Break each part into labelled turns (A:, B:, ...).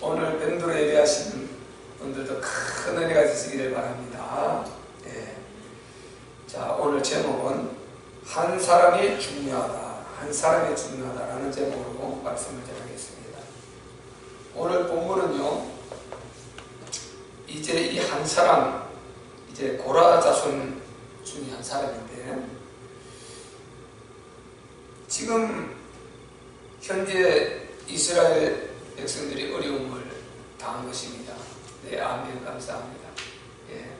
A: 오늘 병들어 예배하시는 분들도 큰 은혜가 있으시기를 바랍니다. 예. 자, 오늘 제목은 한 사람이 중요하다, 한 사람이 중요하다라는 제목으로 말씀을 전하겠습니다. 오늘 본문은요, 이제 이 한 사람, 이제 고라 자손 중에 한 사람인데, 지금 현재 이스라엘 백성들이 어려움을 당한 것입니다. 네, 아멘, 감사합니다. 예,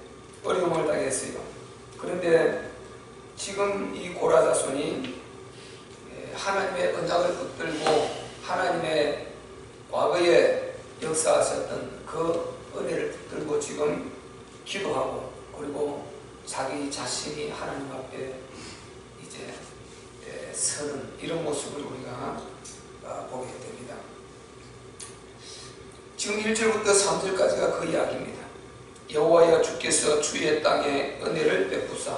A: 어려움을 당했어요. 그런데 지금 이 고라 자손이 하나님의 언약을 붙들고 하나님의 과거에 역사하셨던 그 은혜를 붙들고 지금 기도하고, 그리고 자기 자신이 하나님 앞에 이제 서는 이런 모습을 우리가 보게 됩니다. 지금 1절부터 3절까지가 그 이야기입니다. 여호와여 주께서 주의 땅에 은혜를 베푸사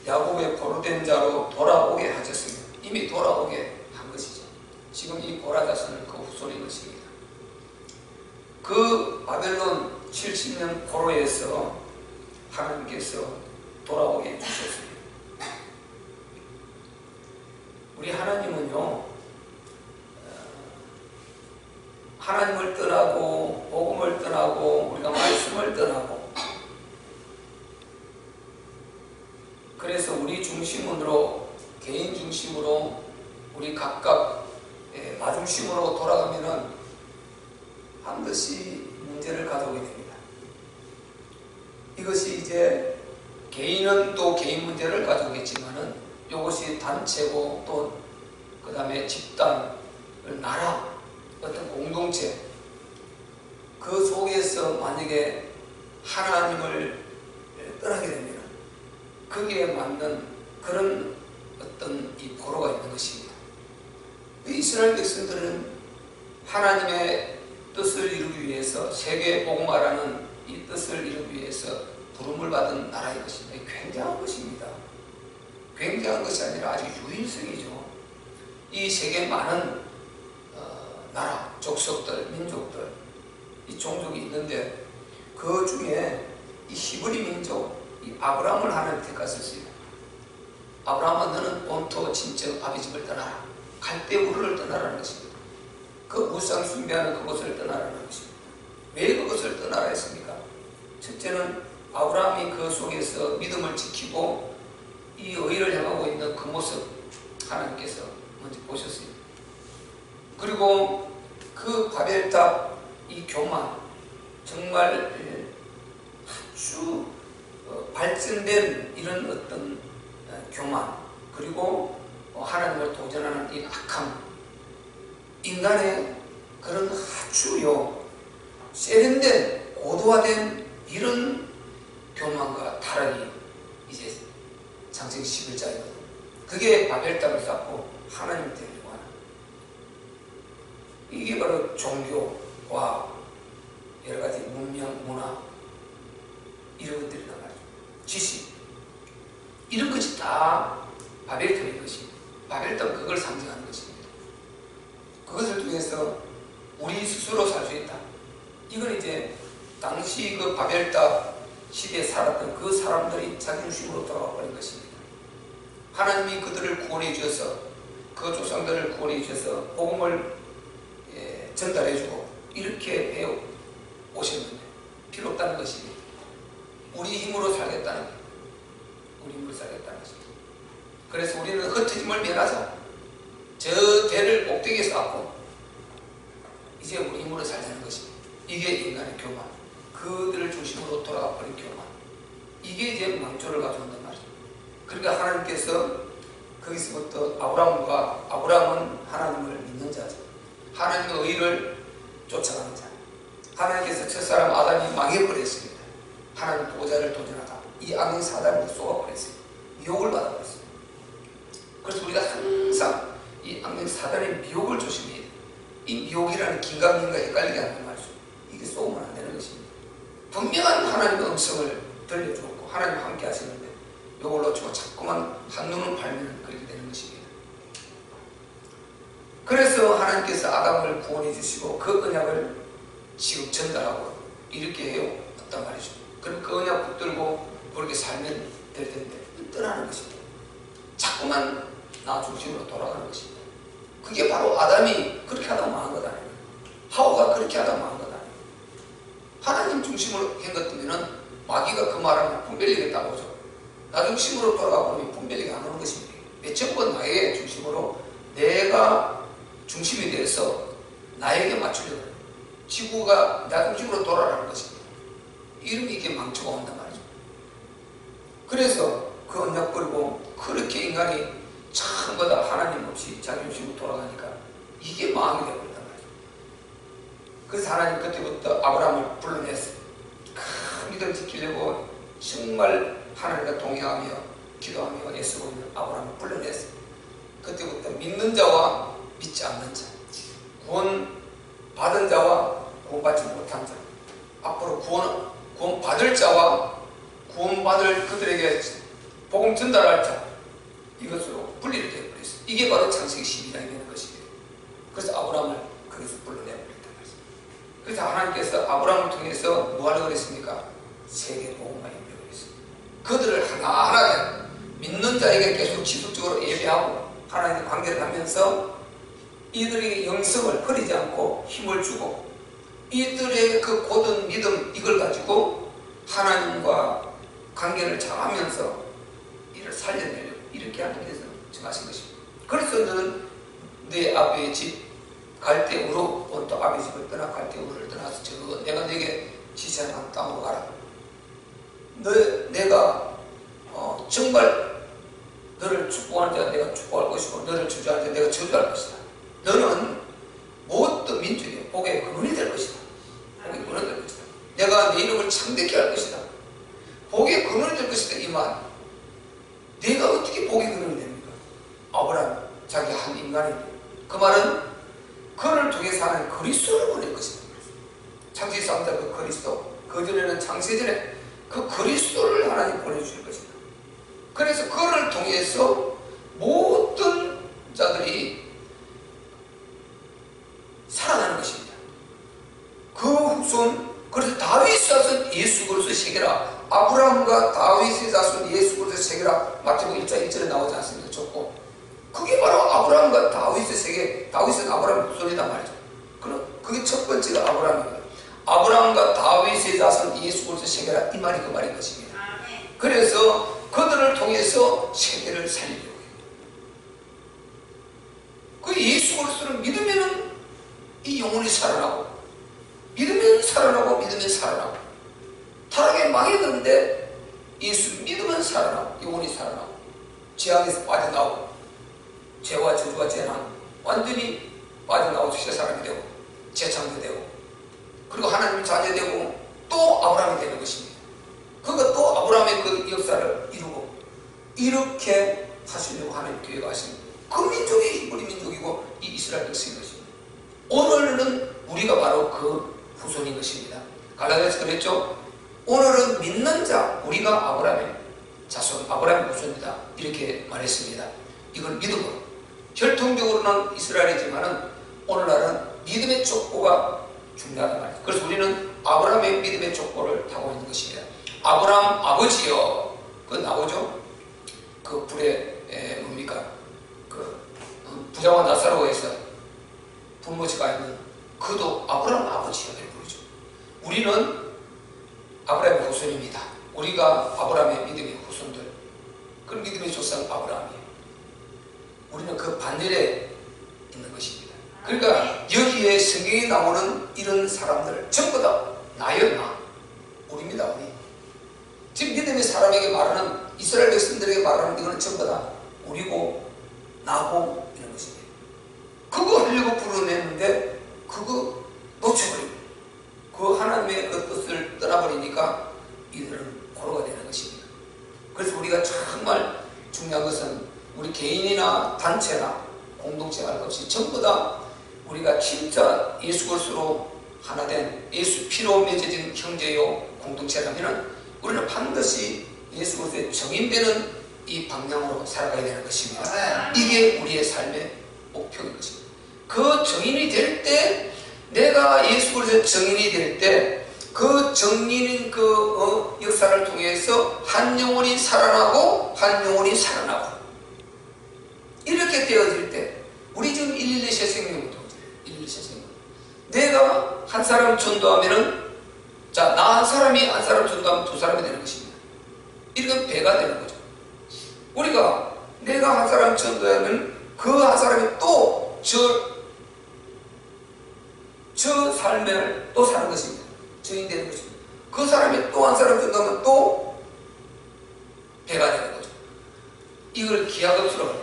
A: 야곱의 포로된 자로 돌아오게 하셨으며, 이미 돌아오게 한 것이죠. 지금 이 고라 자손은 그 후손인 것입니다. 그 바벨론 70년 포로에서 하나님께서 돌아오게 해주셨습니다. 우리 하나님은요, 하나님을 떠나고 복음을 떠나고 우리가 말씀을 떠나고, 그래서 우리 중심으로, 개인 중심으로, 우리 각각 마중심으로 돌아가면은 반드시 문제를 가져오게 됩니다. 이것이 이제 개인은 또 개인 문제를 가져오겠지만은 이것이 단체고 또 그 다음에 집단, 나라, 어떤 공동체, 그 속에서 만약에 하나님을 떠나게 되면 거기에 맞는 그런 어떤 이 보로가 있는 것입니다. 이스라엘 백성들은 하나님의 뜻을 이루기 위해서, 세계 복음화라는 이 뜻을 이루기 위해서 부름을 받은 나라인 것입니다. 굉장한 것입니다. 굉장한 것이 아니라 아주 유일성이죠. 이 세계 많은 나라, 족속들, 민족들, 이 종족이 있는데 그 중에 이 히브리 민족, 이 아브라함을 하나님 택하셨어요. 아브라함아, 너는 본토 친척 아비집을 떠나라, 갈대 우르를 떠나라는 것입니다. 그 우상 숭배하는 그곳을 떠나라는 것입니다. 왜 그것을 떠나라 했습니까? 첫째는 아브라함이 그 속에서 믿음을 지키고 이 의를 행하고 있는 그 모습 하나님께서 먼저 보셨어요. 그리고 그 바벨탑 이 교만, 정말 아주 발전된 이런 어떤 교만, 그리고 하나님을 도전하는 이 악함, 인간의 그런 아주요 세련된 고도화된 이런 교만과 타락이 이제 창세기 11장이거든요. 그게 바벨탑을 쌓고 하나님을 데리고 가는, 이게 바로 종교, 과학, 여러가지 문명, 문화, 이런 것들이란 말이죠. 지식, 이런 것이 다 바벨탑인 것입니다. 바벨탑은 그걸 상징하는 것입니다. 그것을 통해서 우리 스스로 살 수 있다. 이건 이제 당시 그 바벨탑 시대에 살았던 그 사람들이 자존심으로 돌아와 버린 것입니다. 하나님이 그들을 구원해 주셔서, 그 조상들을 구원해 주셔서 복음을 전달해 주고 이렇게 해 오셨는데 필요 없다는 것입니다. 우리 힘으로 살겠다는 거예요. 우리 힘으로 살겠다는 것입니다. 그래서 우리는 흩어짐을 면하자. 저 대를 꼭대기에 쌓고 이제 우리 힘으로 살자는 것입니다. 이게 인간의 교만, 그들을 중심으로 돌아가 버린 교만, 이게 이제 망조를 가져온단 말이죠. 그러니까 하나님께서 거기서부터 아브라함은 하나님을 믿는 자죠. 하나님의 의를 쫓아가는 자. 하나님께서 첫사람 아담이 망해버렸습니다. 하나님 보호자를 도전하다 이 악인 사단을 쏘아버렸어요. 미혹을 받아버렸어요. 그래서 우리가 항상 이 악인 사단의 미혹을 조심해야 돼요. 이 미혹이라는 긴가민가 헷갈리게 하는 말이죠. 이게 쏘면 안 되는 것입니다. 분명한 하나님의 음성을 들려주었고 하나님 함께 하시는데 이걸 놓치고 자꾸만 한눈을 팔면 그렇게 되는 것입니다. 그래서 하나님께서 아담을 구원해 주시고 그 언약을 지금 전달하고 이렇게 해요. 어떤 말이죠. 그럼 그 언약 붙들고 그렇게 살면 될 텐데 떠나는 것입니다. 자꾸만 나 중심으로 돌아가는 것입니다. 그게 바로 아담이 그렇게 하다 망한 것 아니에요. 하와가 그렇게 하다 망한 것 아니에요. 하나님 중심으로 한 것들은 마귀가 그 말하면 분별리겠다고 하죠. 나 중심으로 돌아가 보면 분별리게 안 오는 것입니다. 전부 나의 중심으로 내가 중심이 되어서 나에게 맞추려고 해요. 지구가 나 중심으로 돌아가는 것입니다. 이게 망쳐가 온단 말이죠. 그래서 그 언약 걸고 그렇게 인간이 전부 다 하나님 없이 자기 중심으로 돌아가니까 이게 망하게 되어버린단 말이죠. 그래서 하나님 그때부터 아브라함을 불러냈어요. 큰 믿음 지키려고 정말 하나님과 동행하며 기도하며 애쓰고 있는 아브라함을 불러냈어요. 그때부터 믿는 자와 믿지 않는 자, 구원 받은 자와 구원받지 못한 자, 앞으로 구원 받을 자와 구원받을 그들에게 복음 전달할 자, 이것으로 분리를 되어버렸어요. 이게 바로 창세기 12장이 되는 것입니다. 그래서 아브라함을 거기서 불러내버렸단 말이죠. 그래서 하나님께서 아브라함을 통해서 뭐하려고 그랬습니까? 세계 복음만 임하려고 그랬어요. 그들을 하나하나 믿는 자에게 계속 지속적으로 예배하고 하나님과 관계를 하면서 이들에게 영성을 흐리지 않고 힘을 주고 이들의 그 고든 믿음 이걸 가지고 하나님과 관계를 잘하면서 이를 살려내려고 이렇게 하기 위해서 정하신 것입니다. 그래서 너는 내 아버지의 집 갈대우로 또 아버지 집을 떠나 갈대우를 떠나서 저 내가 내게 지시한 땅으로 가라. 내가 정말 너를 축복하는 자가 내가 축복할 것이고 너를 저주하는 자가 내가 저주할 것이다. 너는 모든 민족의 복의 근원이 될 것이다. 복의 근원이 될 것이다. 내가 내 이름을 창대케 할 것이다. 복의 근원이 될 것이다. 이 말. 내가 어떻게 복의 근원이 됩니까? 아브라함 자기 한 인간인데 그 말은 그를 통해서 하나님 그리스도를 보낼 것이다. 창세기 3장 그 그리스도 그전에는 창세전에 그 그리스도를 하나님 보내주실 것이다. 그래서 그를 통해서 모든 자들이 살아나는 것입니다. 그 후손, 그래서 다윗의 자손 예수 그리스도의 세계라. 아브라함과 다윗의 자손 예수 그리스도의 세계라. 마태복음 1장 1절에 나오지 않습니까? 좋고 그게 바로 아브라함과 다윗의 세계, 다윗은 아브라함의 후손이단 말이죠. 그럼 그게 첫 번째가 아브라함입니다. 아브라함과 다윗의 자손 예수 그리스도의 세계라. 이 말이 그 말인 것입니다. 그래서 그들을 통해서 세계를 살리려고 해요. 그 예수 그리스도를 믿으면은 이 영혼이 살아나고 믿으면 살아나고 믿으면 살아나고 타락에 망했는데 예수 믿으면 살아나고 영혼이 살아나고 죄악에서 빠져나오고 죄와 저주와 재난 완전히 빠져나오고 새 사람이 되고 재창조되고 그리고 하나님의 자녀되고 또 아브라함이 되는 것입니다. 그가 또 아브라함의 그 역사를 이루고 이렇게 하시려고 하나님 계획하신 그 민족이 히브리 민족이고 이 이스라엘 백성인 것입니다. 오늘은 우리가 바로 그 후손인 것입니다. 갈라디아서 그랬죠. 오늘은 믿는 자 우리가 아브라함의 자손 아브라함의 후손이다 이렇게 말했습니다. 이걸 믿음으로 혈통적으로는 이스라엘이지만은 오늘날은 믿음의 족보가 중요하단 말이죠. 그래서 우리는 아브라함의 믿음의 족보를 타고 있는 것입니다. 아브라함 아버지여 그거 나오죠. 그 불에 뭡니까 그 부자와 나사로에서 부모지가 있는 그도 아브라함 아버지여 부르죠. 우리는 아브라함의 후손입니다. 우리가 아브라함의 믿음의 후손들 그 믿음의 조상 아브라함이에요. 우리는 그 반대에 있는 것입니다. 그러니까 여기에 성경에 나오는 이런 사람들 전부 다 나요 나 우리입니다. 우리 지금 믿음의 사람에게 말하는 이스라엘 백성들에게 말하는 이거는 전부 다 우리고 나고 이런 것입니다. 그거 하려고 불어냈는데 그거 놓쳐버리고 그 하나님의 그 뜻을 떠나버리니까 이들은 고로가 되는 것입니다. 그래서 우리가 정말 중요한 것은 우리 개인이나 단체나 공동체 할 것 없이 전부 다 우리가 진짜 예수 그리스도로 하나 된 예수 피로 맺어진 형제요 공동체라면 우리는 반드시 예수 그리스도의 정인되는 이 방향으로 살아가야 되는 것입니다. 이게 우리의 삶의 목표인 것입니다. 그 정인이 될 때 내가 예수 그리스도 정인이 될 때 그 정인인 그 역사를 통해서 한 영혼이 살아나고 한 영혼이 살아나고 이렇게 되어질 때 우리 지금 112 새생명부터 112 새생명 내가 한 사람 전도하면은 자, 나 한 사람이 한 사람 전도하면 두 사람이 되는 것입니다. 이건 배가 되는 거죠. 우리가 내가 한 사람 전도하면 그 한 사람이 또 저 삶을 또 사는 것입니다. 증인 되는 것입니다. 그 사람이 또 한 사람 전도하면 또 배가 되는 거죠. 이걸 기하급수로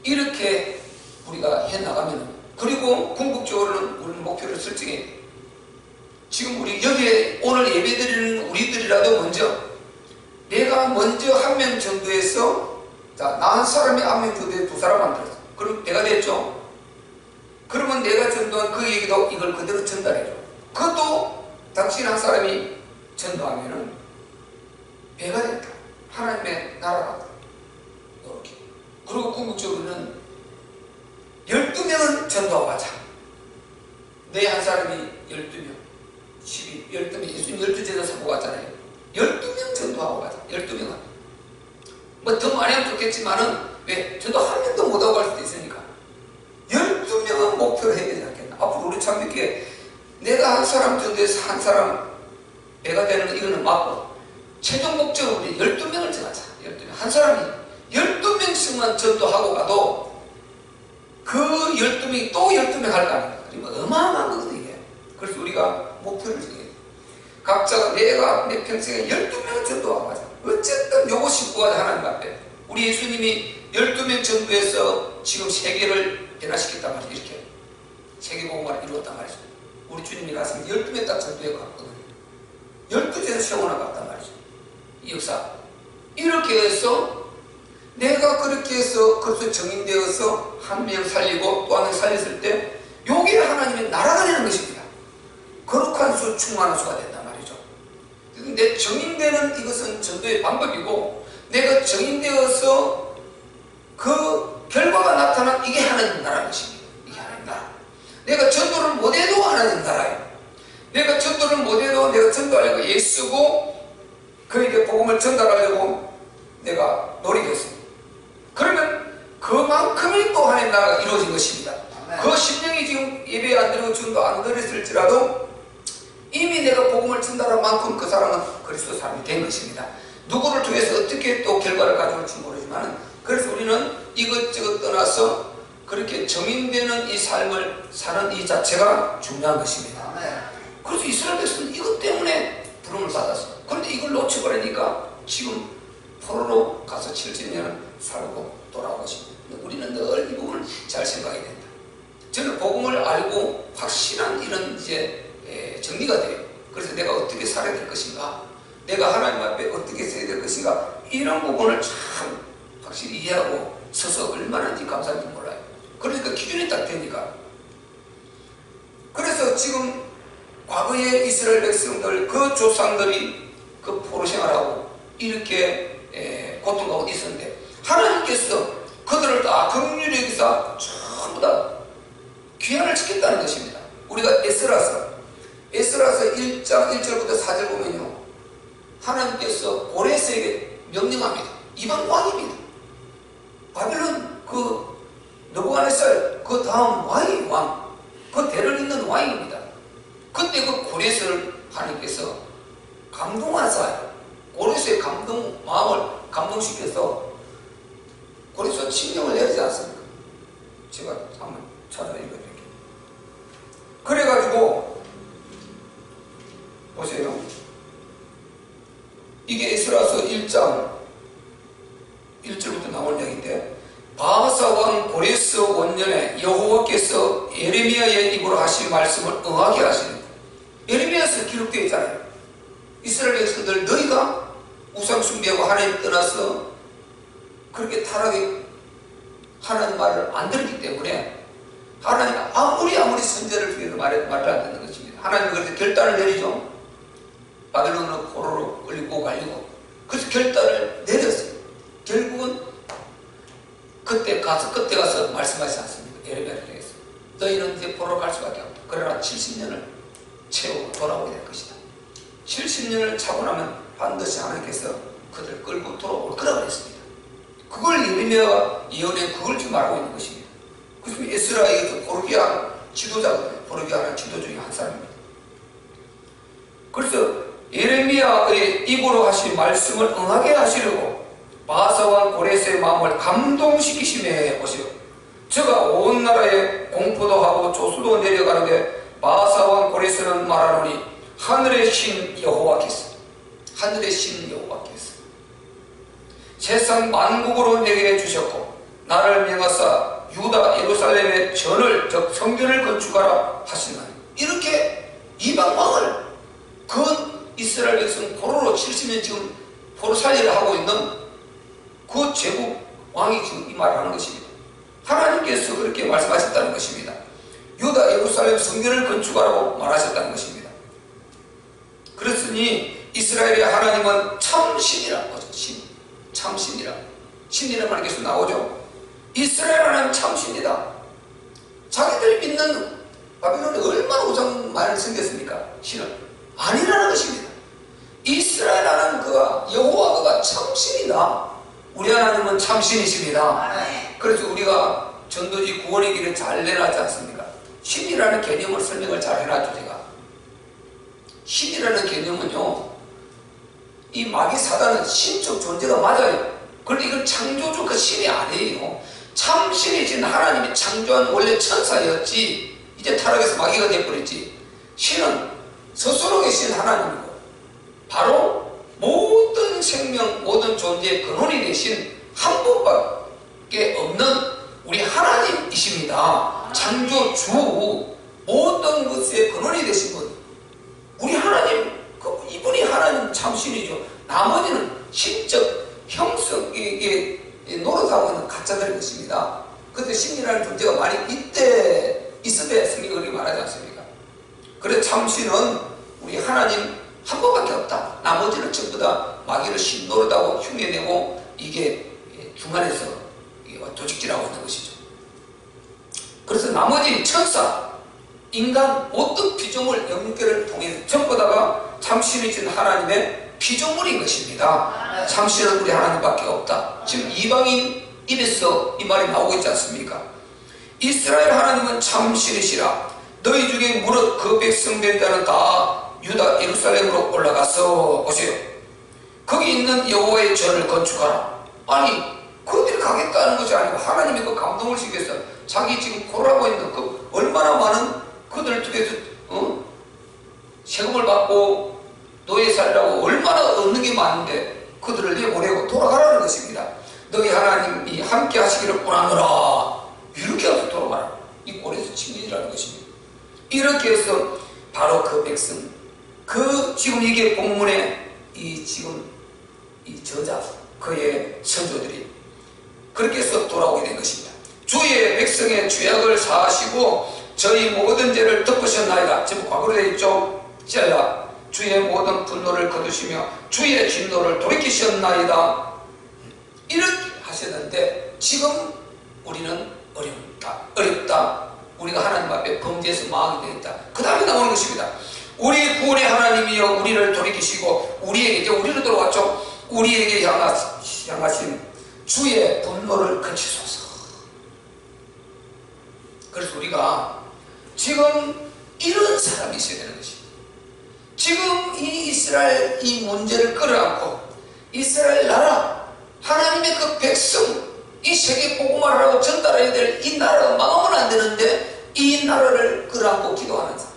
A: 이렇게 우리가 해나가면 그리고 궁극적으로는 우리는 목표를 설정해야 돼요. 지금 우리 여기에 오늘 예배드리는 우리들이라도 먼저 내가 먼저 한 명 전도해서 자, 나 한 사람이 한 명 전도해 두 사람 만들었어. 그럼 배가 됐죠. 그러면 내가 전도한 그 얘기도 이걸 그대로 전달해줘. 그것도 당신 한 사람이 전도하면은 배가 된다. 하나님의 나라가 이렇게. 그리고 궁극적으로는 12명은 전도하고 가자. 내 한 사람이 12명, 12명, 예수님 12제자 사고 갔잖아요. 12명 전도하고 가자. 12명은. 뭐 더 많이 하면 좋겠지만은, 왜? 저도 한 명도 못하고 갈 수도 있으니까. 12명은 목표로 해야 되지 않겠나. 앞으로 우리 참 이렇게 내가 한 사람 전도해서 한 사람 배가 되는 거 이거는 맞고, 최종 목적으로 우리 12명을 정하자. 12명. 한 사람이 12명씩만 전도하고 가도 그 12명이 또 12명 할 거 아닙니까? 그러면 어마어마한 거거든요, 이게. 그래서 우리가 목표를 정해야 돼. 각자가 내가 내 평생에 12명을 전도하고 가자. 어쨌든 요거 싣고 가자, 하나님 앞에. 우리 예수님이 12명 전도해서 지금 세계를 변화시켰단 말이죠, 이렇게. 세계복음화를 이루었단 말이죠. 우리 주님이 가서 12명 딱 전도해 갔거든요. 12제에서 세워나 갔단 말이죠. 이 역사. 이렇게 해서 내가 그렇게 해서 그래서 정인되어서 한 명 살리고 또 한 명 살렸을 때 요게 하나님의 나라가 되는 것입니다. 거룩한 수, 충만한 수가 된단 말이죠. 내 정인되는 이것은 전도의 방법이고 내가 정인되어서 그 결과가 나타난 이게 하나님 나라인 것입니다. 이게 하나님 나라. 내가 전도를 못해도 하나님 나라예요. 내가 전도를 못해도 내가 전도하려고 애쓰고 그에게 복음을 전달하려고 내가 노력했습니다. 그러면 그만큼이 또 하나님 나라가 이루어진 것입니다. 그 심령이 지금 예배 안 드리고 전도 안 드렸을지라도 이미 내가 복음을 전달한 만큼 그 사람은 그리스도 사람이 된 것입니다. 누구를 통해서 어떻게 또 결과를 가져올지 모르지만 그래서 우리는 이것저것 떠나서 그렇게 정인되는 이 삶을 사는 이 자체가 중요한 것입니다. 그래서 이스라엘 백성은 이것 때문에 부름을 받았어요. 그런데 이걸 놓쳐버리니까 지금 포로로 가서 70년을 살고 돌아온 것입니다. 우리는 늘 이 부분을 잘 생각해야 된다. 저는 복음을 알고 확실한 이런 이제 정리가 돼요. 그래서 내가 어떻게 살아야 될 것인가, 내가 하나님 앞에 어떻게 서야 될 것인가, 이런 부분을 참 확실히 이해하고 서서 얼마나 감사한지 몰라요. 그러니까 기준이 딱 되니까. 그래서 지금 과거의 이스라엘 백성들, 그 조상들이 그 포로 생활하고 이렇게 고통 가운데 있었는데 하나님께서 그들을 다 긍휼히 여기사 전부 다 귀환을 시켰다는 것입니다. 우리가 에스라서 1장 1절부터 4절 보면요, 하나님께서 고레스에게 명령합니다. 이방 왕입니다. 바벨론 그 느부갓네살 그 다음 왕, 그 대를 잇는 왕입니다. 그때 그 고레스를 하나님께서 감동하사 고레스의 마음을 감동시켜서 고레스가 칙령을 내리지 않습니까? 제가 한번 찾아 읽어드릴게요. 그래가지고 보세요. 이게 에스라서 1장 1절부터 나온 이야기인데, 바하사 왕 고레스 원년에 여호와께서 예레미야의 입으로 하신 말씀을 응하게 하시는, 예레미야에서 기록되어 있잖아요. 이스라엘 백성들 너희가 우상 숭배하고 하나님 떠나서 그렇게 타락해 하나님 말을 안 들었기 때문에 하나님 아무리 선제를 통해서 말을 안 듣는 것입니다. 하나님은 그래서 결단을 내리죠. 바벨론으로 포로로 끌고 가려고. 그래서 결단을 내렸어요. 결국은 그때 가서 말씀하시지 않습니까? 예레미야를 통해서 너희는 이제 포로로 갈 수밖에 없다. 그러나 70년을 채우고 돌아오게 될 것이다. 70년을 차고 나면 반드시 하나님께서 그들을 끌고 돌아올 거라고 했습니다. 그걸 예레미야가 예언해 그걸 지금 말하고 있는 것입니다. 그래서 에스라의 포르기아 지도자거든요. 포르기아는 지도 중에 한 사람입니다. 그래서 예레미야의 입으로 하신 말씀을 응하게 하시려고 바사왕 고레스의 마음을 감동시키심에 보시오. 저가 온 나라에 공포도 하고 조수도 내려가는데 바사왕 고레스는 말하노니 하늘의 신 여호와께서, 하늘의 신 여호와께서 세상 만국으로 내게 주셨고 나를 명하사 유다 예루살렘의 전을 즉 성전을 건축하라 하시나니, 이렇게 이방 왕을 그 이스라엘 백성 포로로 70년 지금 포로 살이를 하고 있는 그 제국 왕이 지금 이 말을 하는 것입니다. 하나님께서 그렇게 말씀하셨다는 것입니다. 유다 예루살렘 성전을 건축하라고 말하셨다는 것입니다. 그랬으니 이스라엘의 하나님은 참신이라는 거죠. 신, 참신이라. 신이라는 말이 계속 나오죠. 이스라엘 하나님 참신이다. 자기들이 믿는 바빌론이 얼마나 우상 많이 생겼습니까? 신은 아니라는 것입니다. 이스라엘 하나님 그가 여호와 그가 참신이다. 우리 하나님은 참신이십니다. 그래서 우리가 전도지 구원의 길을 잘 내놨지 않습니까? 신이라는 개념을 설명을 잘 해놨죠. 제가 신이라는 개념은요, 이 마귀 사단은 신적 존재가 맞아요. 그런데 이건 창조주 그 신이 아니에요. 참신이신 하나님이 창조한 원래 천사였지, 이제 타락해서 마귀가 되어버렸지. 신은 스스로 계신 하나님이고 바로 모든 생명 모든 존재의 근원이 되신 한 분밖에 없는 우리 하나님이십니다. 창조주, 모든 것의 근원이 되신 분, 우리 하나님, 이분이 하나님 참신이죠. 나머지는 신적 형성, 이게 노릇하고 있는 가짜들인 것입니다. 그런데 신이라는 존재가 많이 있을 때 성경이 그렇게 말하지 않습니까? 그래서 참신은 우리 하나님 한 번밖에 없다. 나머지는 전부 다 마귀를 신 노릇하고 흉내내고 이게 중간에서 도직질하고 있는 것이죠. 그래서 나머지 천사, 인간 모든 피조물 연결을 통해서 전부 다가 참신이신 하나님의 피조물인 것입니다. 참신은 우리 하나님밖에 없다. 지금 이방인 입에서 이 말이 나오고 있지 않습니까? 이스라엘 하나님은 참신이시라. 너희 중에 무릇 그 백성 된 자는 다 유다 예루살렘으로 올라가서 보세요. 거기 있는 여호와의 전을 건축하라. 아니, 그들이 가겠다는 것이 아니고 하나님이 그 감동을 주기 위해서 자기 지금 고라고 있는 그 얼마나 많은 그들을 통해서 세금을 받고 노예 살라고 얼마나 얻는 게 많은데 그들을 내보내고 돌아가라는 것입니다. 너희 하나님이 함께 하시기를 원하노라. 이렇게 해서 돌아가라. 이 꼴에서 친민이라는 것입니다. 이렇게 해서 바로 그 백성, 지금 이게 본문에 지금 이 저자, 그의 선조들이 그렇게 해서 돌아오게 된 것입니다. 주의 백성의 죄악을 사하시고 저희 모든 죄를 덮으셨나이다. 지금 과거로 되어 있죠. 자야, 주의 모든 분노를 거두시며 주의 진노를 돌이키셨나이다. 이렇게 하셨는데 지금 우리는 어렵다. 우리가 하나님 앞에 범죄해서 망하게 되었다. 그 다음에 나오는 것입니다. 우리 구원의 하나님이여 우리를 돌이키시고 우리에게, 이제 우리를 돌아왔죠. 우리에게 향하신 주의 분노를 그치소서. 그래서 우리가 지금 이런 사람이 있어야 되는 것입니다. 지금 이 이스라엘 이 문제를 끌어안고 이스라엘 나라, 하나님의 그 백성, 이 세계 복음화를 하고 전달해야 될 이 나라가 망하면 안 되는데 이 나라를 끌어안고 기도하는 사람,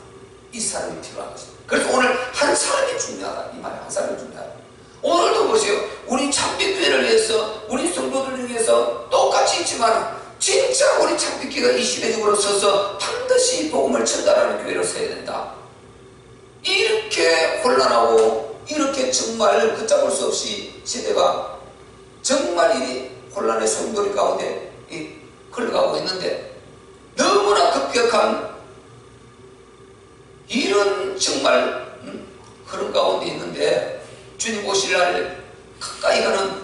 A: 이 사람이 필요한 것입니다. 그래서 오늘 한 사람이 중요하다. 이 말이 한 사람이 중요하다. 오늘도 보세요. 우리 참빛교회를 위해서, 우리 성도들을 위해서 똑같이 있지만 진짜 우리 참빛교회가 이 시대적으로 서서 반드시 복음을 전달하는 교회로 서야 된다. 이렇게 혼란하고 이렇게 정말 걷잡을 수 없이 시대가 정말 이 혼란의 성도리 가운데 흘러가고 있는데 너무나 급격한 이런 정말 흐름 가운데 있는데 주님 오실 날 가까이 가는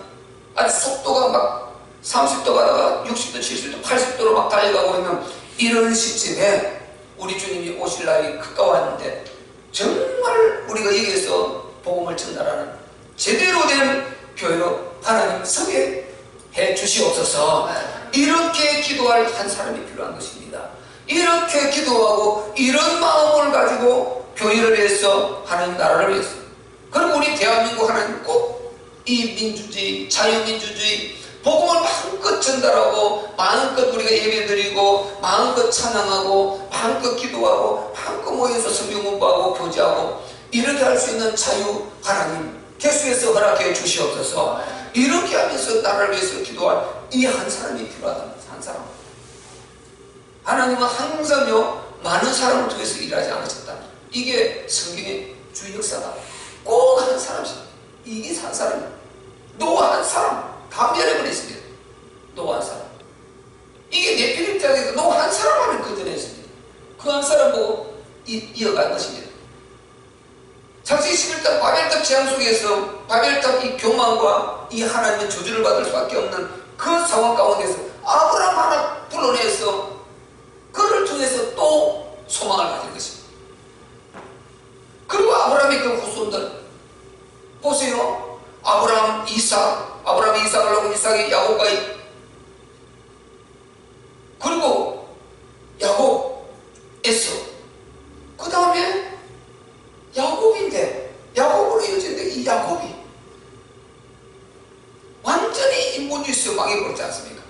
A: 아주 속도가 막 30도 가다가 60도, 70도, 80도로 막 달려가고 있는 이런 시점에 우리 주님이 오실 날이 가까웠는데 정말 우리가 여기에서 복음을 전달하는 제대로 된 교회로 하나님 서게 해 주시옵소서. 이렇게 기도할 한 사람이 필요한 것입니다. 이렇게 기도하고 이런 마음을 가지고 교회를 위해서, 하나님 나라를 위해서, 그리고 우리 대한민국 하나님 꼭 이 민주주의, 자유민주주의 복음을 마음껏 전달하고 마음껏 우리가 예배드리고 마음껏 찬양하고 마음껏 기도하고 마음껏 모여서 성경 공부하고 교제하고 이렇게 할 수 있는 자유 하나님 계속해서 허락해 주시옵소서. 이렇게 하면서 나라를 위해서 기도할 이 한 사람이 필요하다. 한 사람. 하나님은 항상요 많은 사람을 통해서 일하지 않으셨다. 이게 성경의 주 역사다. 꼭 한 사람씩. 이게 한 사람이에요. 노아 한 사람 다 멸해버렸습니다. 노아 한 사람. 이게 네피림 장에서 노아 한 사람만을 건져냈습니다. 그 한 사람 보고 이어간 것입니다. 창세기 11장 바벨탑 재앙 속에서 바벨탑 이 교만과 이 하나님의 저주를 받을 수밖에 없는 그 상황 가운데서 아브라함 하나 불러내서 그를 통해서 또 소망을 가진 것입니다. 그리고 아브라함의 그 후손들 보세요. 아브라함이 이삭을 낳고 이삭이 야곱까지, 그리고 야곱, 에서, 그 다음에 야곱인데, 야곱으로 이어지는데 이 야곱이 완전히 인본주의에서 망해버렸지 않습니까?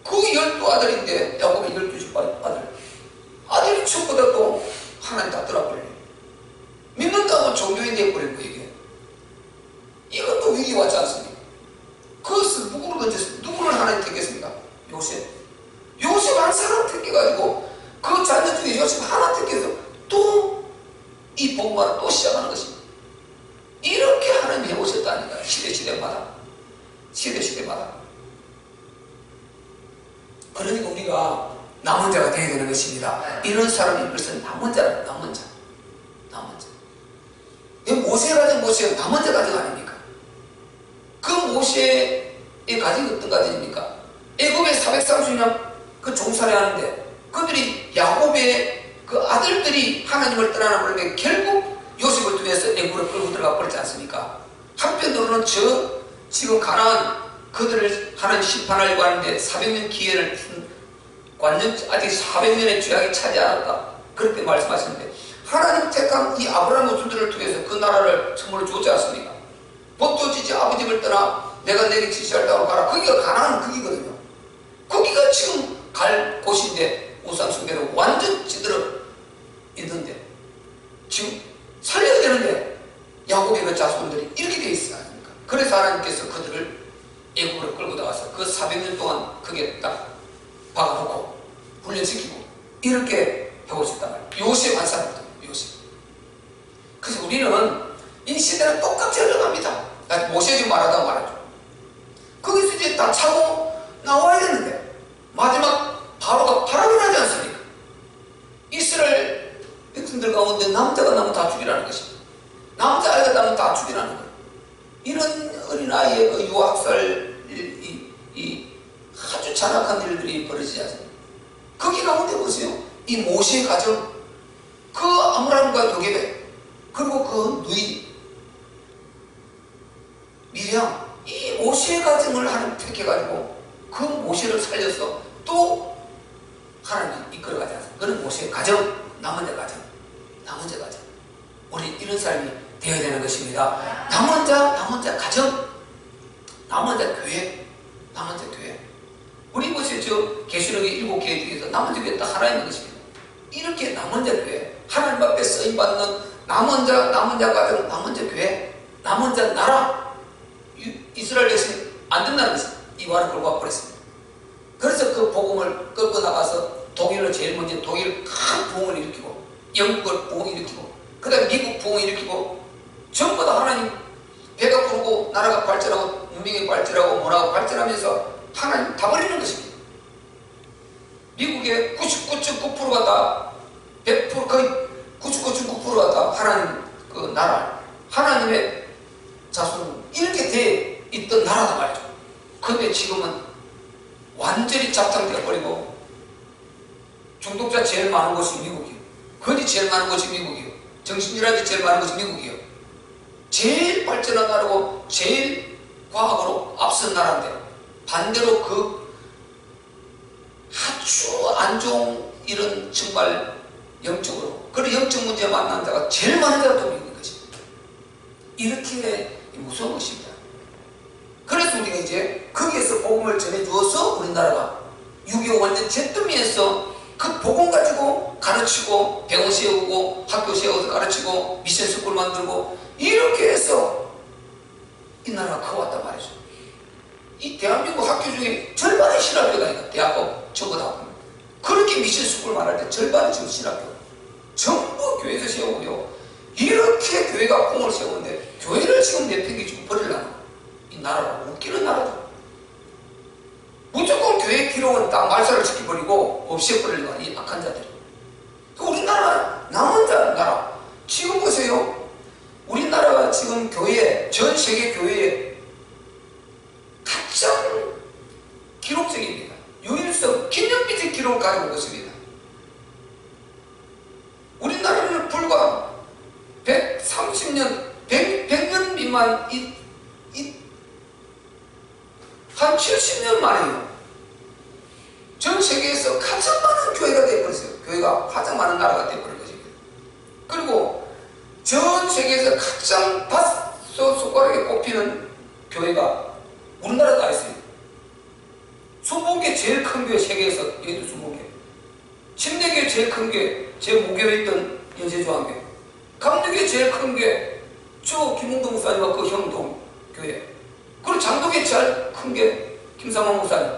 A: 그 12아들인데 야곱의 12집 아들, 아들이 전부 다 또 하나님 다 떠나버려요. 믿는다고 종교인 되어버린 거예요. 이게 이것도 위기 왔지 않습니까? 그것을 누구를 건졌습니까? 누구를 하나님 택했습니까? 요셉 한 사람 택해가지고 그 자녀 중에 요셉 하나 택해서 또 이 복음을 또 시작하는 것입니다. 이렇게 하나님이 해오셨다니까. 시대마다 그러니까 우리가 남은 자가 되어야 되는 것입니다. 이런 사람이 벌써 남은 자. 모세가 가진 모세가 남은 자 가정 아닙니까? 그 모세의 가정이 어떤 가정입니까? 애굽에 430년 그 종살이 하는데 그들이 야곱의 그 아들들이 하나님을 떠나는 결국 요셉을 통해서 애굽으로 끌고 들어가 버리지 않습니까? 한편으로는 지금 가나안 그들을 하나님 심판하려고 하는데 400년 기회를 아직 400년의 죄악이 차지 않았다. 그렇게 말씀하시는데 하나님 택한 이 아브라함 후손들을 통해서 그 나라를 선물로 주었지 않습니까? 벗겨지지 아버지 집을 떠나 내가 내게 지시할 땅으로 가라. 거기가 가나안 거기거든요. 거기가 지금 갈 곳인데 우상 숭배로 완전 찌들어 있는데 지금 살려야 되는데 야곱의 그 자손들이 이렇게 되어 있지 않습니까? 그래서 하나님께서 그들을 애굽으로 끌고 나와서 그 400년 동안 거기에 딱 박아놓고 훈련시키고 이렇게 해오셨단 말이에요. 요셉 한 사람부터 요셉. 그래서 우리는 이 시대는 똑같이 흘러갑니다. 모세 지금 말하다 말하죠. 거기서 이제 다 차고 나와야 되는데 마지막 바로가 파라곤하지 않습니까? 이스라엘 백성들 가운데 남자가 나면 다 죽이라는 것입니다. 남자아이가 나면 다 죽이라는 거예요. 이런 어린아이의 그 유학살 이 아주 잔악한 일들이 벌어지지 않습니까? 거기 가운데 보세요. 이 모세의 가정, 그 아므람과 요게벳, 그리고 그 누이 미리암, 이 모세의 가정을 하나님 택해가지고 그 모세를 살려서 또 하나님 이끌어가지 않습니까? 그는 모세의 가정, 남은 자 가정. 우리 이런 사람이 되어야 되는 것입니다. 남은 자 가정, 남은 자 교회. 우리 보세요. 저 계시록의 7개의 중에서 남은 자 교회 딱 하나 있는 것입니다. 이렇게 남은 자 교회, 하나님 앞에 쓰임받는 남은 자 가정, 남은 자 교회, 남은 자 나라. 이스라엘 백성이 안 된다는 것입니다. 이와를 끌고 와버렸습니다. 그래서 그 복음을 끌고 나가서 독일을 제일 먼저 독일 큰 부흥을 일으키고 영국을 부흥을 일으키고 그 다음에 미국 부흥을 일으키고 전부 다 하나님 배가 부르고 나라가 발전하고 문명이 발전하고 문화가 발전하면서 하나님 다 버리는 것입니다. 미국의 99.9%가 다 100% 거의 99.9%가 다 하나님 그 나라 하나님의 자손 이렇게 돼 있던 나라단 말이죠. 그런데 지금은 완전히 잡탕되어 버리고 중독자 제일 많은 곳이 미국이에요. 거지 제일 많은 곳이 미국이에요. 정신질환이 제일 많은 곳이 미국이에요. 제일 발전한 나라고 제일 과학으로 앞선 나라인데 반대로 그 아주 안 좋은 이런 정말 영적으로 그런 영적 문제 만난 자가 제일 많은 자가 또 미국인 것입니다. 이렇게 무서운 것입니다. 그래서 우리가 이제 거기에서 복음을 전해주어서 우리나라가 6.25 완전 잿더미에서 그 복음 가지고 가르치고 병원 세우고 학교 세워서 가르치고 미션 스쿨 만들고 이렇게 해서 이 나라가 커왔단 말이죠. 이 대한민국 학교 중에 절반이 신학교다. 이거 대학교 전부 다 그렇게 미션 스쿨 말할 때 절반이 지금 신학교 전부 교회에서 세우고요. 이렇게 교회가 공을 세우는데 교회를 지금 내팽개치고 버리려고 이 나라가 웃기는 나라죠. 무조건 교회 기록은 딱 말살을 시켜버리고 없애버리려고 이 악한 자들이. 우리나라 남은 자 나라 지금 보세요. 우리나라가 지금 교회 전 세계 교회에 가장 기록적입니다. 유일성 기념비적 기록을 가지고 있습니다. 우리나라는 불과 130년 100년 미만 한 70년 만에요. 전 세계에서 가장 많은 교회가 되어버렸어요. 교회가 가장 많은 나라가 되어버린 것입니다. 그리고 전 세계에서 가장 다섯 손가락에 꼽히는 교회가 우리나라가 있어요. 20개 제일 큰 교회 세계에서 여기도 20개. 10개 제일 큰 교회 제 모교에 있던 연세조항교회. 강릉에 제일 큰 교회 저 김웅동 목사님과 그 형동 교회. 그리고 장독에 제일 큰 게 김상원 목사님.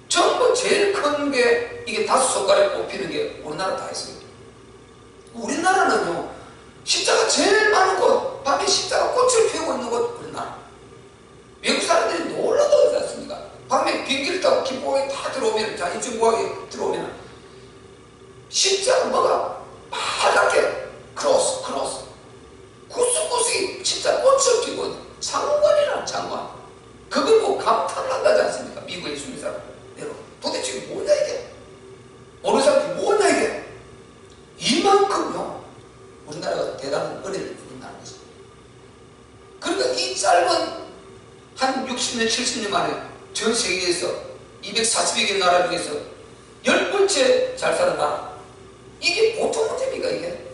A: 전부 제일 큰 게 이게 다섯 손가락에 꼽히는 게 우리나라 다 있습니다. 우리나라는요 십자가 제일 많은 곳 밤에 십자가 꽃을 피우고 있는 곳 우리나라. 외국 사람들이 놀라도 그러지 않습니까? 밤에 비행기를 타고 김포에 다 들어오면 자 인천공항에 들어오면 십자가 뭐가 빨갛게 크로스 구석구석이 진짜 꽃을 피우고 장관이란 장관. 그거 뭐 감탄을 한다지 않습니까? 미국의 주민사람 내로 도대체 뭐냐 이게? 어느 사람들이 뭐냐 이게? 이만큼요 우리나라가 대단한 은혜를 입는다는 것입니다. 그러니까 이 짧은 한 60년 70년 만에 전 세계에서 240여 개 나라 중에서 10번째 잘 사는 나라. 이게 보통 문제입니까 이게?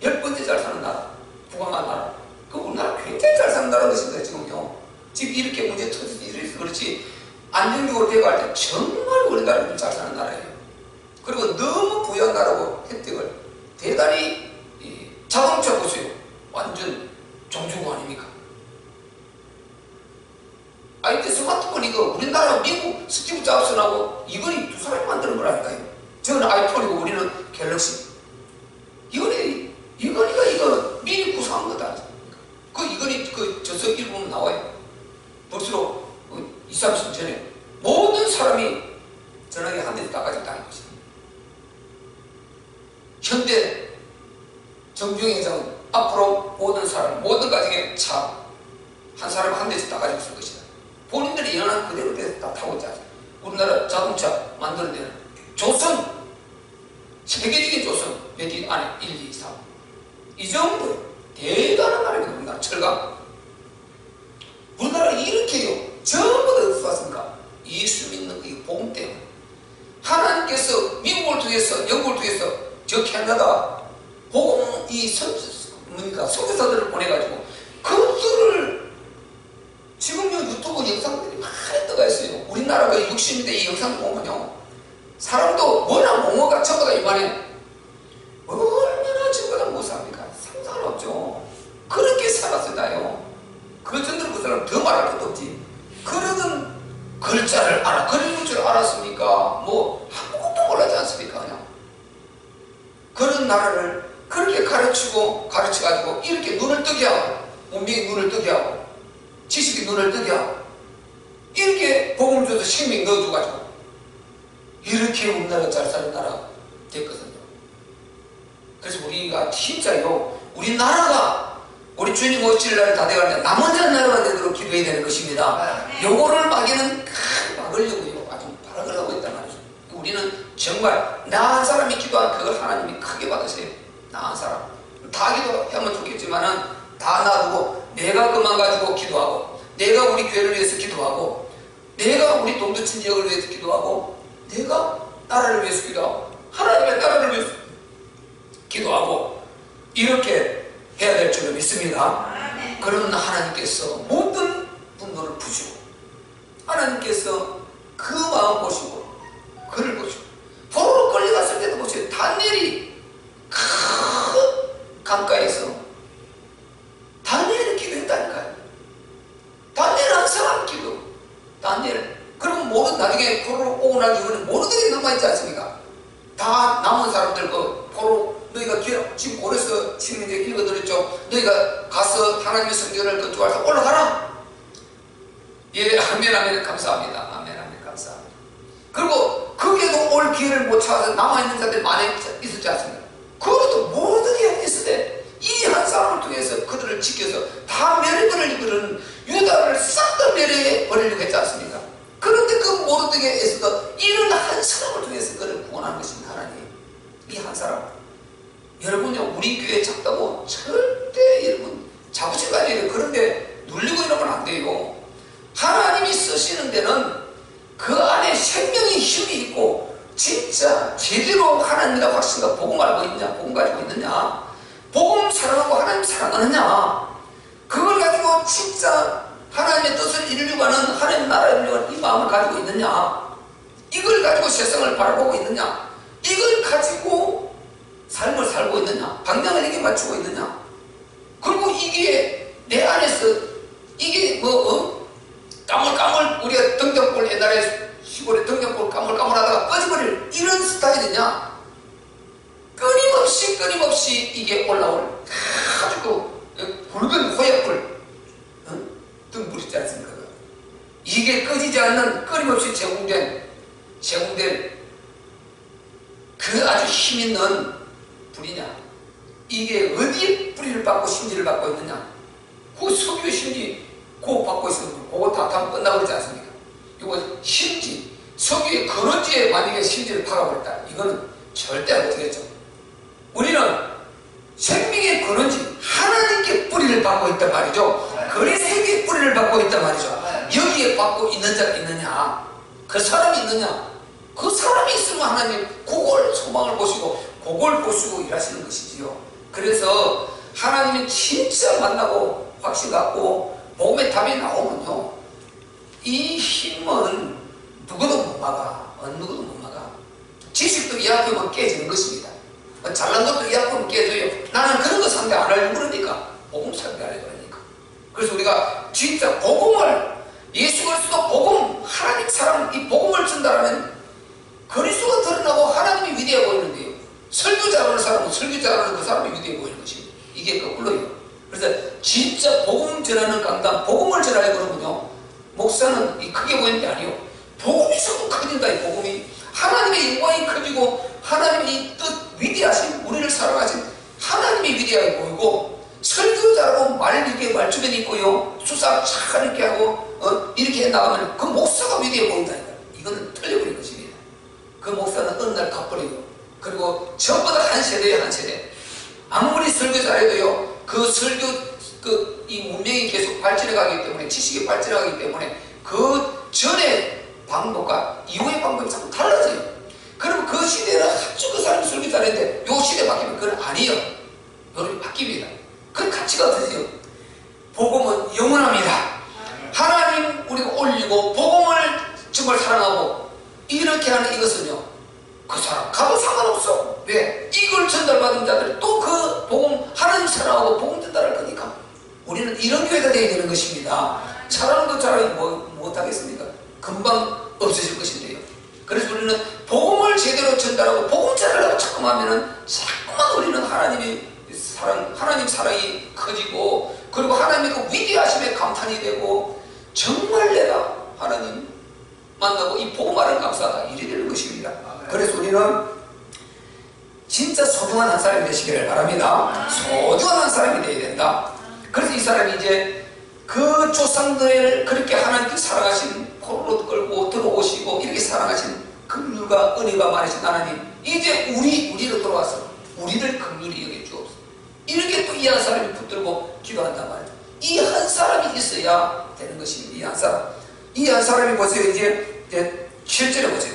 A: 10번째 잘 사는 나라 부강한 나라. 그 우리나라 굉장히 잘 사는 나라는 것입니다. 지금요. 지금 이렇게 문제 터지지 이래서 그렇지 안정적으로 대거할 때 정말 우리나라는 잘 사는 나라예요. 그리고 너무 부유한 나라고 혜택을 대단히 자동차 보세요. 완전 종주국 아닙니까? 이때 스마트폰 이거 우리나라 미국 스티브 잡슨하고 이건희 두 사람이 만드는 거라니까요. 저는 아이폰이고 우리는 갤럭시. 이건희가 이거 미리 구상한 거다. 그 이건희 그 저서 일부분 나와요. 벌써 20, 30년 전에 모든 사람이 전화기 한 대에서 다 가지고 다니는 것입니다. 현대 정주행 회장은 앞으로 모든 사람, 모든 가정에 차 한 사람 한 대에서 다 가지고 있을 것이다. 본인들이 연한 그대로 다 타고 있지 않습니까? 우리나라 자동차 만드는 데는 조선, 세계적인 조선 몇 개 안에 1, 2, 3 이 정도 대단한 나라입니다. 우리나라 철강. 우리나라 이렇게요 전부 다 어디서 왔습니까? 예수 믿는 이 복음 때문에 하나님께서 미국을 통해서 영국을 통해서 저 캐나다 복음 이 선교사들을 보내가지고 그들을 지금요 유튜브 영상들이 많이 떠가 있어요. 우리나라가 60년대 이 영상 보면요 사람도 워낙 몽어가 전부 다 이만해. 얼마나 전부 다 못 삽니까? 상상은 없죠. 그렇게 살았어요. 그 전에는 그 사람 더 말할 것도 없지. 그러던 글자를 알아, 그리는 줄 알았습니까? 뭐 아무것도 몰라지 않습니까? 그냥 그런 나라를 그렇게 가르쳐가지고 이렇게 눈을 뜨게 하고 문명이 눈을 뜨게 하고 지식이 눈을 뜨게 하고 이렇게 복음을 줘서 생명 넣어줘가지고 이렇게 우리나라가 잘 사는 나라가 됐거든요. 그래서 우리가 진짜요 우리나라가 우리 주님 오실 날이 다 돼가는데 남은 자는 나라가 되도록 기도해야 되는 것입니다. 요거를 막으려고요. 아주 발악을 하고 있단 말이죠. 우리는 정말 나은 사람이 기도한 그걸 하나님이 크게 받으세요. 나은 사람 다 기도하면 좋겠지만은 다 놔두고 내가 그만 가지고 기도하고, 내가 우리 교회를 위해서 기도하고, 내가 우리 동두천 지역을 위해서 기도하고, 내가 나라를 위해서 기도하고, 하나님의 나라를 위해서 기도하고, 이렇게 해야 될 줄로 믿습니다. 그러면 하나님께서 모든 분노를 푸시고, 하나님께서 그 마음 보시고 그를 보시고, 포로로 끌려갔을 때도 보세요. 다니엘이 큰 강가에서 다니엘을 기도했다니까요. 다니엘 한 사람 기도. 다니엘. 그리고 모든 나중에 포로로 오고 난 이후에는 모르들이 남아있지 않습니까? 다 남은 사람들 그 포로 너희가 지금 고려서 지금 이제 읽어드렸죠. 너희가 가서 하나님의 성전을 건축해서 올라가라. 예, 아멘, 아멘, 감사합니다. 아멘, 아멘, 감사합니다. 그리고 거기에도 올 기회를 못 찾아서 남아있는 자들이 많이 있었지 않습니까? 그것도 모르들이 있을 때 이 한 사람을 통해서 그들을 지켜서 다 멸해버리려는, 유다를 싹 다 멸해버리려고 했지 않습니까? 그런데 그 모르드게에서도 이런 한 사람을 통해서 그를 구원하는 것입니다. 하나님. 이 한 사람. 여러분요, 우리 교회 작다고 절대 여러분 잡으실 거 아니에요. 그런데 눌리고 이러면 안 돼요. 하나님이 쓰시는 데는 그 안에 생명의 힘이 있고, 진짜 제대로 하나님이라고 확신과 복음 알고 있냐, 복음 가지고 있느냐, 복음 사랑하고 하나님 사랑하느냐, 그걸 가지고 진짜 하나님의 뜻을 이루려고 하는, 하나님 나라를 이루려고 하는 이 마음을 가지고 있느냐, 이걸 가지고 세상을 바라보고 있느냐, 이걸 가지고 삶을 살고 있느냐, 방향을 이게 맞추고 있느냐, 그리고 이게 내 안에서 이게 까물까물, 우리가 등장골, 옛날에 시골에 등장골 까물까물 하다가 꺼져버릴 이런 스타일이냐, 끊임없이 이게 올라올 아주 붉은 호약불, 등불 있지 않습니까? 이게 꺼지지 않는, 끊임없이 제공된 그 아주 힘있는 불이냐, 이게 어디에 뿌리를 받고 심지를 받고 있느냐, 그 석유의 심지 그거 받고 있으면 그거 다 하면 끝나고 그러지 않습니까? 이거 심지, 석유의 근원지에 만약에 심지를 박아버렸다, 이거는 절대 안 되겠죠. 우리는 생명의 근원지 하나님께 뿌리를 받고 있단 말이죠. 그리스도의 뿌리를 받고 있단 말이죠. 여기에 받고 있는 자가 있느냐, 그 사람이 있느냐, 그 사람이 있으면 하나님 그걸 소망을 보시고 그걸 보시고 일하시는 것이지요. 그래서 하나님이 진짜 만나고 확신 갖고 복음의 답이 나오면요, 이 힘은 누구도 못 막아. 어느 누구도 못 막아. 지식도 이야기하면 깨지는 것입니다. 잘난 것도 이야기하면 깨져요. 나는 그런 거 상대 안 하려고 그러니까, 복음 상대 안 하려고 그러니까. 그래서 우리가 진짜 복음을, 예수 그리스도 복음, 하나님 사람, 이 복음을 전달하면 그리스도가 드러나고 하나님이 위대해 보이는데요, 설교 잘하는 사람은 설교 잘하는 그 사람이 위대해 보이는 것입니다. 이게 거꾸로요. 그래서 진짜 복음 전하는 강단, 복음을 전하려고 그러면요, 목사는 이 크게 보이는 게 아니에요. 복음이 자꾸 커진다. 이 복음이 하나님의 영광이 커지고, 하나님의 이 뜻, 위대하신, 우리를 사랑하신 하나님이 위대하게 보이고, 설교 잘하고 말 이렇게 말주변이 있고요, 수사 잘 이렇게 하고 이렇게 나가면 그 목사가 위대해 보인다니까. 이거는 틀려버린 것입니다. 그 목사는 어느 날 갚버리고, 그리고 전부 다 한 세대에 한 세대. 아무리 설교 잘해도요, 그 설교 이 문명이 계속 발전해 가기 때문에, 지식이 발전해 가기 때문에 그 전에 방법과 이후의 방법이 자꾸 달라져요. 그러면 그 시대는 아주 그 사람이 설교 잘했는데 요 시대 바뀌면 그건 아니에요. 여러분이 바뀝니다. 그 가치가 어떠세요? 복음은 영원합니다. 하나님 우리가 올리고 복음을 정말 사랑하고 이렇게 하는 이것은요, 그 사람 가도 상관없어. 왜? 이걸 전달받은 자들이 또 그 복음, 하나님 사랑하고 복음 전달할 거니까. 우리는 이런 교회가 되어야 되는 것입니다. 잘하는 것 잘하기 못하겠습니까? 금방 없어질 것인데요. 그래서 우리는 복음을 제대로 전달하고 복음 전달하고 자꾸만 하면은 자꾸만 우리는 하나님 사랑이 커지고, 그리고 하나님의 그 위대하심에 감탄이 되고, 정말 내가 하나님 만나고 이 복음 알은 감사하다, 이래 되는 것입니다. 그래서 우리는 진짜 소중한 한 사람이 되시기를 바랍니다. 소중한 한 사람이 되어야 된다. 그래서 이 사람이 이제 그 조상들, 그렇게 하나님께 사랑하신, 포로로 끌고 들어오시고 이렇게 사랑하신 긍휼과 은혜가 많으신 하나님, 이제 우리로 돌아와서 우리를 긍휼히 여겨 주옵소서. 이렇게 또 이 한 사람이 붙들고 기도한단 말이에요. 이 한 사람이 있어야 되는 것입니다. 이 한 사람이 보세요. 이제 7절에 보세요.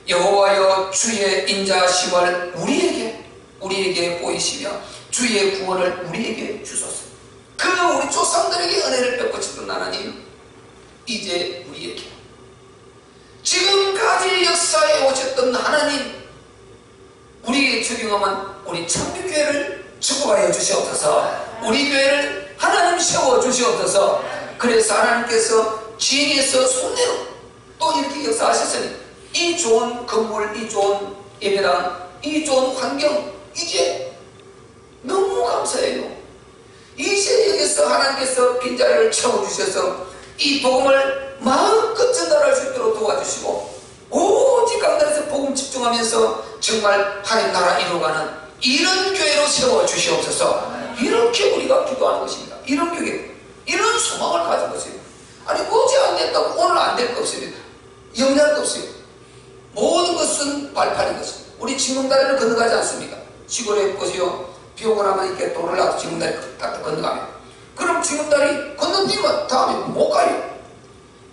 A: 여호와여 주의 인자심을 우리에게 보이시며 주의 구원을 우리에게 주소서. 그 우리 조상들에게 은혜를 베푸시던 하나님, 이제 우리에게 지금까지 역사에 오셨던 하나님, 우리에게 적용하면 우리 참교회를 축복하여 주시옵소서. 우리 교회를 하나님 세워 주시옵소서. 그래서 하나님께서 지혜에서 손내로 또 이렇게 역사하셨으니 이 좋은 건물, 이 좋은 예배당, 이 좋은 환경, 이제 너무 감사해요. 이제 여기서 하나님께서 빈자리를 채워주셔서 이 복음을 마음껏 전달할 수 있도록 도와주시고, 오직 강단에서 복음 집중하면서 정말 하나님 나라 이루어가는 이런 교회로 세워주시옵소서. 이렇게 우리가 기도하는 것입니다. 이런 교회, 이런 소망을 가진 것입니다. 아니 어제 안 됐다고 오늘 안 될 거 없습니다. 영향도 없습니다. 모든 것은 발판인 것입니다. 우리 지붕다리를 건너가지 않습니까? 시골에 보세요. 비 오고 나면 이렇게 돌을 놔도 지붕다리 딱 건너가면, 그럼 지붕다리 건너뛰면 다음에 못 가요.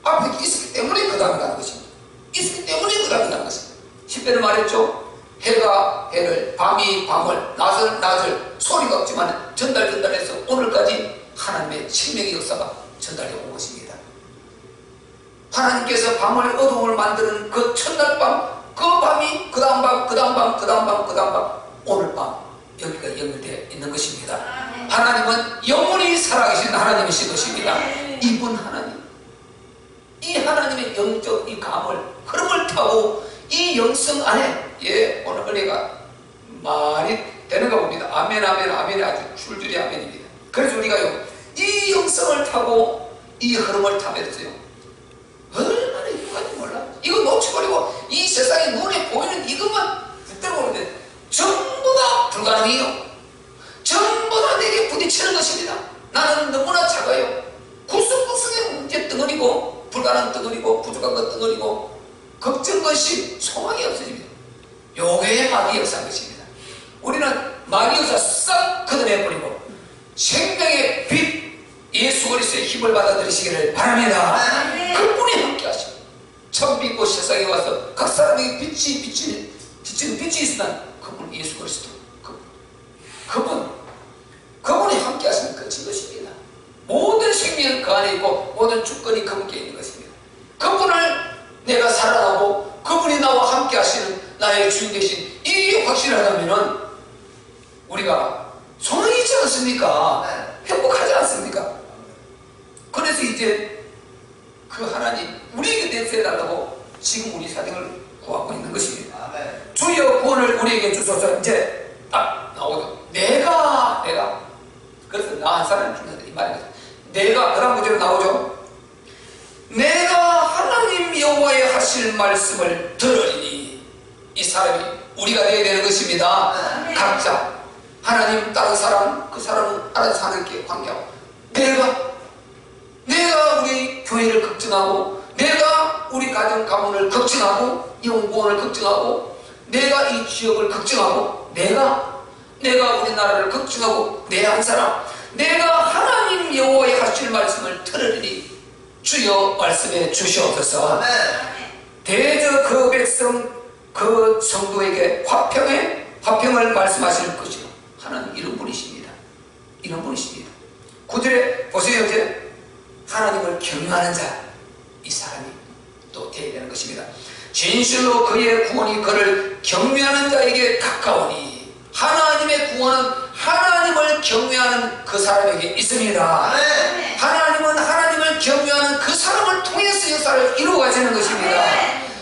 A: 앞에 있었기 때문에 그 다음에 가는 것입니다. 있었기 때문에 그 다음에 가는 것입니다. 10배는 말했죠. 해가 해를, 밤이 밤을, 낮을 낮을, 소리가 없지만 전달해서 오늘까지 하나님의 생명의 역사가 전달해 온 것입니다. 하나님께서 밤을 어둠을 만드는 그 첫날 밤, 그 밤이 그 다음 밤, 그 다음 밤, 그 다음 밤, 그 다음 밤, 오늘 밤 여기가 연결되어 있는 것입니다. 하나님은 영원히 살아계신 하나님이신 것입니다. 이분 하나님, 이 하나님의 영적 이 감을, 흐름을 타고 이 영성 안에 오늘 은혜가 많이 되는가 봅니다. 아멘, 아멘, 아멘이 아주 줄줄이 아멘입니다. 그래서 우리가요, 이 영성을 타고 이 흐름을 타면서요, 얼마나 유익한지 몰라. 이거 놓쳐버리고 이 세상에 눈에 보이는 이것만 붙들고 오는데 전부 다 불가능해요. 전부 다 내게 부딪히는 것입니다. 나는 너무나 작아요. 구석구석의 문제 덩어리고, 불가능 덩어리고, 부족한 것 덩어리고, 걱정것이 소망이 없어집니다. 요게 마귀 역사인 것입니다. 우리는 마귀 역사 싹 걷어내버리고 생명의 빛 예수 그리스도의 힘을 받아들이시기를 바랍니다. 그분이 함께 하시고 참 믿고 세상에 와서 각 사람에게 비치는 빛이 있으나 그분 예수 그리스도, 그분이 함께 하시는 끝인 것입니다. 모든 생명은 그 안에 있고 모든 주권이 그분께 있는 것입니다. 그분을 내가 사랑하고 그분이 나와 함께 하시는 나의 주인 되신 이게 확실하다면은 우리가 소망이 있지 않습니까? 행복하지 않습니까? 그래서 이제 그 하나님 우리에게 대체해달라고 지금 우리 사정을 구하고 있는 것입니다. 주여 구원을 우리에게 주소서. 이제 딱 나오죠. 내가 그래서 나 한 사람이 중요하다 이 말입니다. 내가, 그 다음 구절에 나오죠. 내가 하나님 여호와의 하실 말씀을 들으리니. 이 사람이 우리가 되어야 되는 것입니다. 각자 하나님 다른 사람, 그 사람은 알아서 하나님께 관계하고, 내가 우리 교회를 걱정하고, 내가 우리 가정 가문을 걱정하고, 영구원을 걱정하고, 내가 이 지역을 걱정하고, 내가 우리나라를 걱정하고, 내 한 사람, 내가 하나님 여호와의 하실 말씀을 들으리니 주여 말씀해 주시옵소서. 대저 그 백성 그 성도에게 화평을 말씀하실 것이요. 하나님 이런 분이십니다. 이런 분이십니다. 9절에 보세요. 이제 하나님을 경외하는 자, 이 사람이 또 되어야 되는 것입니다. 진실로 그의 구원이 그를 경외하는 자에게 가까우니. 하나님의 구원은 하나님을 경외하는 그 사람에게 있습니다. 하나님은 하나님을 경외하는 그 사람을 통해서 역사를 이루어가시는 것입니다.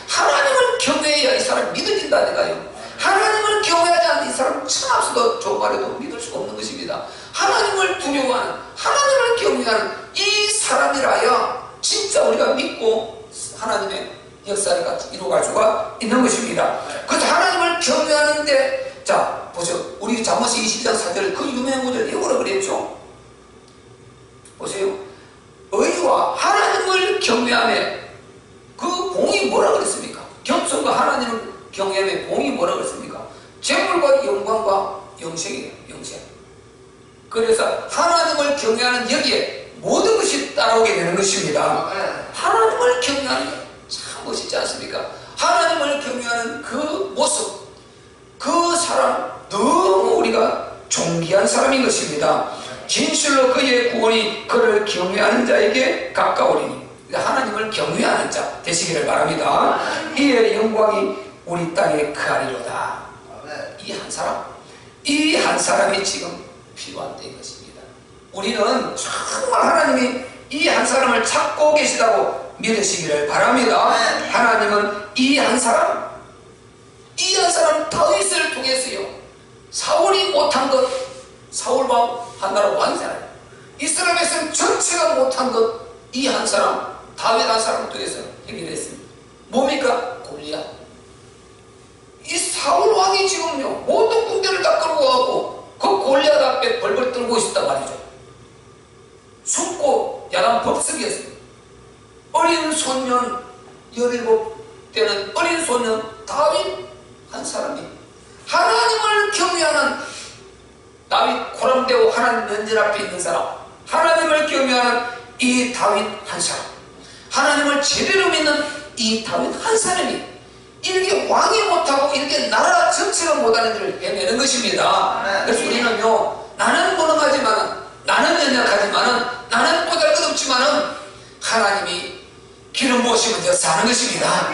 A: 하나님을 경외해야 이 사람이 믿어진다니까요. 하나님을 경외하지 않는 이 사람은 천합수도 좋은 말해도 믿을 수가 없는 것입니다. 하나님을 두려워하는, 하나님을 경외하는 이 사람이라야 진짜 우리가 믿고 하나님의 역사를 같이 이루어갈 수가 있는 것입니다. 그래서 하나님을 경외하는데, 자 보세요. 우리 잠언시 20장 4절 그 유명한 구절 이거라 그랬죠. 보세요. 의와 하나님을 경외하며 그 공이 뭐라 그랬습니까? 겸손과 하나님 영생이에요. 영생. 그래서 하나님을 경외하는 여기에 모든 것이 따라오게 되는 것입니다. 하나님을 경외하는 것 참 멋있지 않습니까? 하나님을 경외하는 그 모습, 그 사람 너무 우리가 존귀한 사람인 것입니다. 진실로 그의 구원이 그를 경외하는 자에게 가까우리니 하나님을 경외하는 자 되시기를 바랍니다. 이의 영광이 우리 땅에 그하리로다. 이 한 사람이 지금 필요한 때인 것입니다. 우리는 정말 하나님이 이 한 사람을 찾고 계시다고 믿으시기를 바랍니다. 하나님은 이 한 사람 다윗을 통해서요, 사울이 못한 것, 사울과 한나라 왕이잖아요. 이스라엘 백성 전체가 못한 것, 이 한 사람, 다윗 한 사람을 통해서 해결했습니다. 뭡니까? 골리앗. 이 사울 왕이 지금요, 모든 군대를 다 끌고 가고 그 골리앗 앞에 벌벌 떨고 있었단 말이죠. 숨고 야단 법석이었습니다. 어린 소년, 17되는 어린 소년 다윗 한 사람이 하나님을 경외하는, 다윗 코람되고 하나님 면전 앞에 있는 사람, 하나님을 경외하는 이 다윗 한 사람, 하나님을 제대로 믿는 이 다윗 한 사람이 이렇게 왕이 못하고 이렇게 나라 전체가 못하는 일을 해내는 것입니다. 그래서 우리는요, 나는 무능하지만은, 나는 연약하지만은, 나는 보잘것없지만은 하나님이 기름 부으시면 되어 사는 것입니다.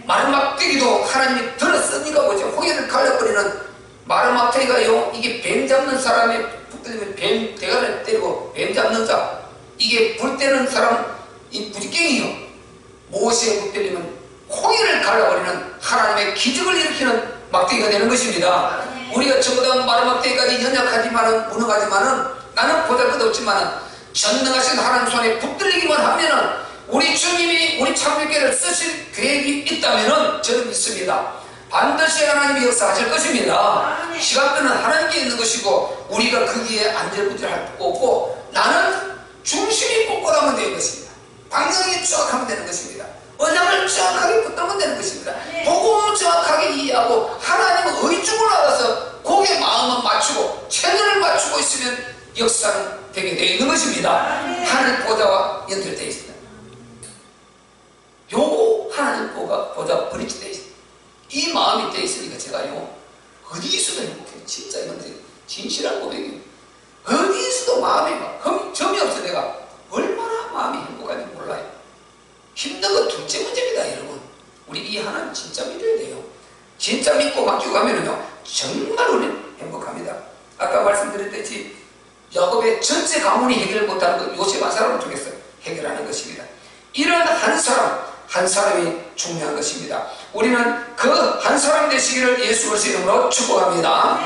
A: 마른 막대기도 하나님이 들었으니까 뭐죠? 홍해를 갈라버리는 마른 막대기가요, 이게 뱀 잡는 사람이 북 들리면 뱀 대가를 때리고 뱀 잡는 자, 이게 불 때는 사람 이 부지깽이요, 모세에 북 들리면 홍해를 갈라버리는 하나님의 기적을 일으키는 막대기가 되는 것입니다. 우리가 전부 다 마른 막대기까지 연약하지만은, 무능하지만은, 나는 보잘것없지만은 전능하신 하나님 손에 붙들리기만 하면은 우리 주님이 우리 창조교회를 쓰실 계획이 있다면은 저는 믿습니다. 반드시 하나님이 역사하실 것입니다. 시간표는 하나님께 있는 것이고 우리가 거기에 안절부절할 거 없고, 나는 중심이 꼿꼿하면 되는 것입니다. 방향이 정확하면 되는 것입니다. 언약을 정확하게 붙들면 되는 것입니다. 복음을 정확하게 이해하고 하나님의 의중을 알아서 거기에 마음을 맞추고 채널을 맞추고 있으면 역사는 되게 되어 있는 것입니다. 하나님 보좌와 연결되어 있습니다. 요거 하나님 보좌 브릿지 되어 있습니다. 이 마음이 되어 있으니까 제가요, 어디서도 행복해요. 진짜 이건 진실한 고백이에요. 어디서도 마음이 막 점이 없어. 내가 얼마나 마음이 행복한지 몰라요. 힘든 건 둘째 문제입니다. 여러분, 우리 이 하나님 진짜 믿어야 돼요. 진짜 믿고 맡기고 가면은요, 정말 우리는 행복합니다. 아까 말씀드렸듯이 야곱의 전체 가문이 해결 못하는 것, 요셉 한 사람을 통해서 해결하는 것입니다. 이런 한 사람이 중요한 것입니다. 우리는 그 한 사람 되시기를 예수 그리스도의 이름으로 축복합니다.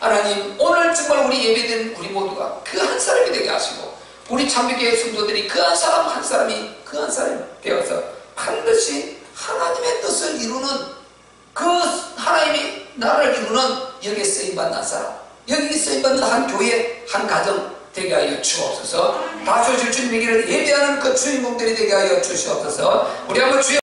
A: 하나님, 오늘 정말 우리 예배된 우리 모두가 그 한 사람이 되게 하시고, 우리 참교회 성도들이 그 한 사람이 되어서 반드시 하나님의 뜻을 이루는, 그 하나님이 나를 이루는 여기에 쓰임받는 한 사람, 여기 쓰임받는 한 교회, 한 가정 되게 하여 주옵소서. 다시 오실 주님의 길을 예배하는 그 주인공들이 되게 하여 주시옵소서. 우리 한번 주여